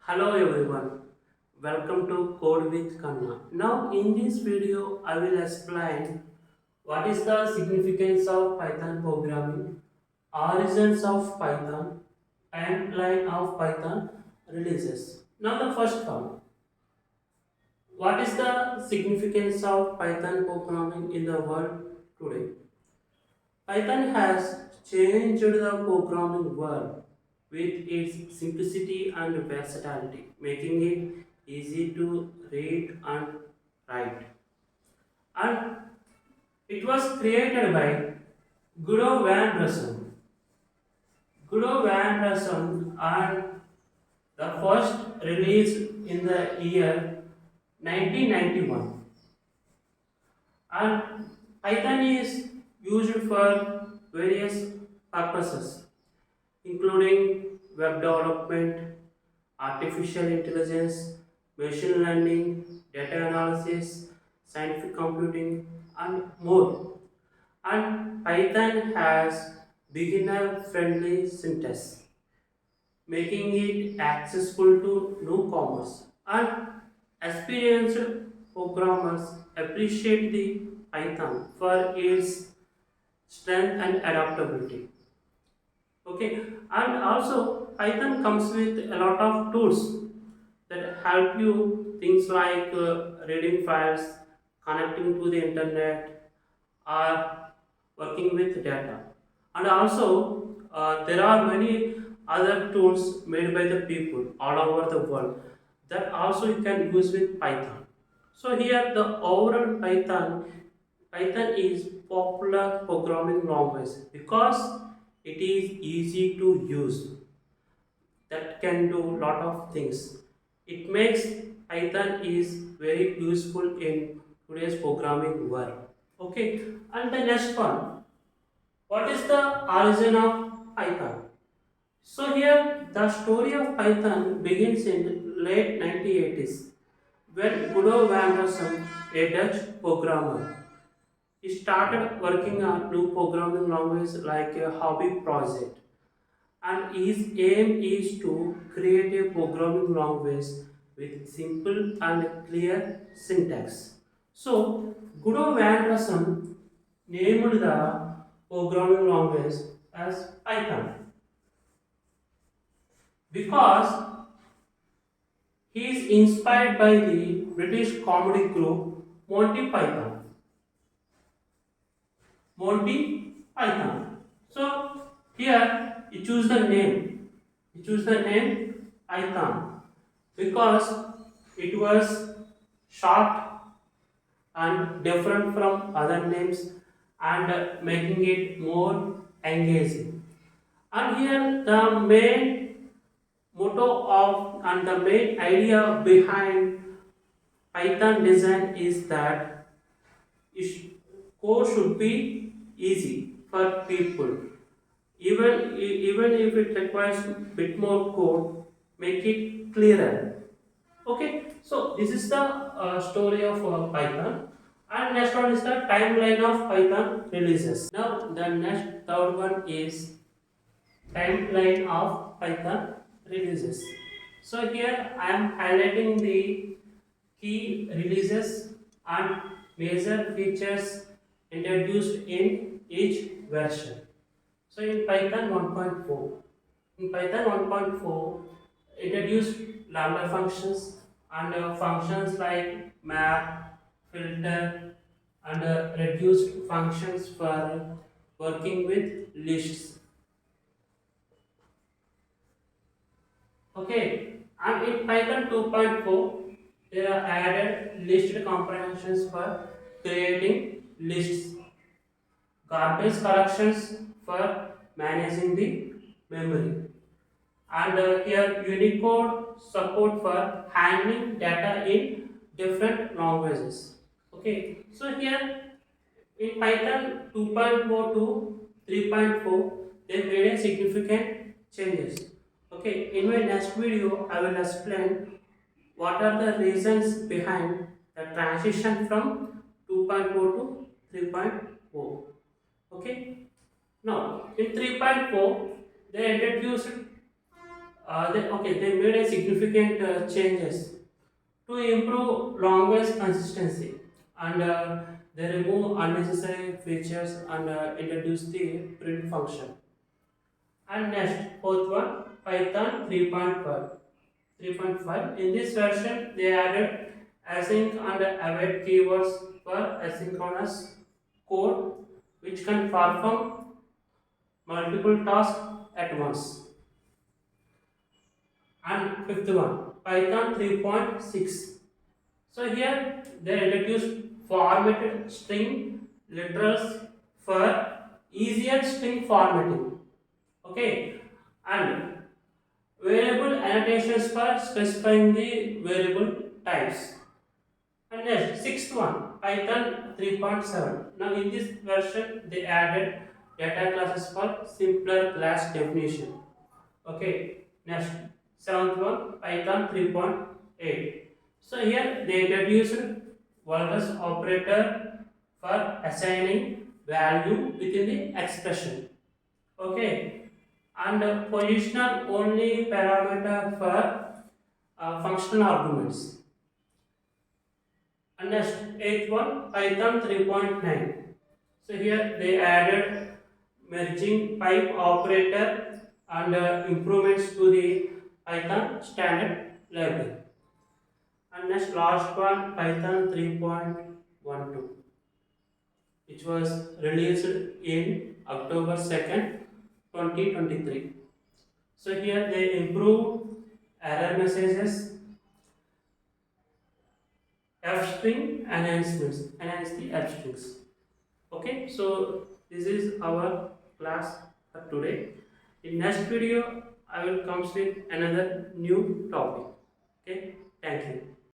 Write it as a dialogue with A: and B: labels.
A: Hello everyone, welcome to Code with Kanna. Now in this video I will explain what is the significance of Python programming, origins of Python, and line of Python releases. Now the first one, what is the significance of Python programming in the world today? Python has changed the programming world with its simplicity and versatility, making it easy to read and write. And it was created by Guido van Rossum. Guido van Rossum and the first release in the year 1991. And Python is used for various purposes including web development, artificial intelligence, machine learning, data analysis, scientific computing, and more. And Python has beginner friendly syntax, making it accessible to newcomers. And experienced programmers appreciate the Python for its strength and adaptability. Okay, and also Python comes with a lot of tools that help you things like reading files, connecting to the internet, or working with data. And also there are many other tools made by the people all over the world that also you can use with Python. So here the overall Python is popular programming language because it is easy to use that can do lot of things. It makes Python is very useful in today's programming world. Okay, and the next one, what is the origin of Python? So here the story of Python begins in late 1980s when Guido van Rossum, a Dutch programmer, he started working on new programming language like a hobby project, and his aim is to create a programming language with simple and clear syntax. So, Guido van Rossum named the programming language as Python because he is inspired by the British comedy group Monty Python. Monty Python. So here you choose the name. You choose the name Python because it was short and different from other names and making it more engaging. And here the main motto of and the main idea behind Python design is that is- code should be easy for people. Even if it requires bit more code, make it clearer. Okay, so this is the story of Python. And next one is the timeline of Python releases. Now the next third one is timeline of Python releases. So here I am highlighting the key releases and major features introduced in each version. So in Python 1.4, Python 1.4 introduced lambda functions and functions like map, filter, and reduced functions for working with lists. Okay, and in Python 2.4, there are added list comprehensions for creating lists, garbage collections for managing the memory, and here Unicode support for handling data in different languages. Okay, so here in Python 2.4 to 3.4, they made a significant changes. Okay, in my next video, I will explain what are the reasons behind the transition from 2.4 to 3.4. Okay, now in 3.4, they introduced they made a significant changes to improve language consistency, and they remove unnecessary features and introduce the print function. And next, fourth one, Python 3.5. In this version, they added async and await keywords for asynchronous code, which can perform multiple tasks at once. And fifth one, Python 3.6. So here they introduced formatted string literals for easier string formatting. Okay, and variable annotations for specifying the variable types. And next, sixth one, Python 3.7. Now in this version, they added data classes for simpler class definition. Okay, next, seventh one, Python 3.8. So here they introduced Walrus operator for assigning value within the expression. Okay, and positional only parameter for functional arguments. And next, eighth one, Python 3.9. So here they added merging pipe operator and improvements to the Python standard library. And next, last one, Python 3.12, which was released in October 2nd, 2023. So here they improve error messages, F string enhancements, enhance the F strings. Okay, so this is our class for today. In next video, I will come with another new topic. Okay, thank you.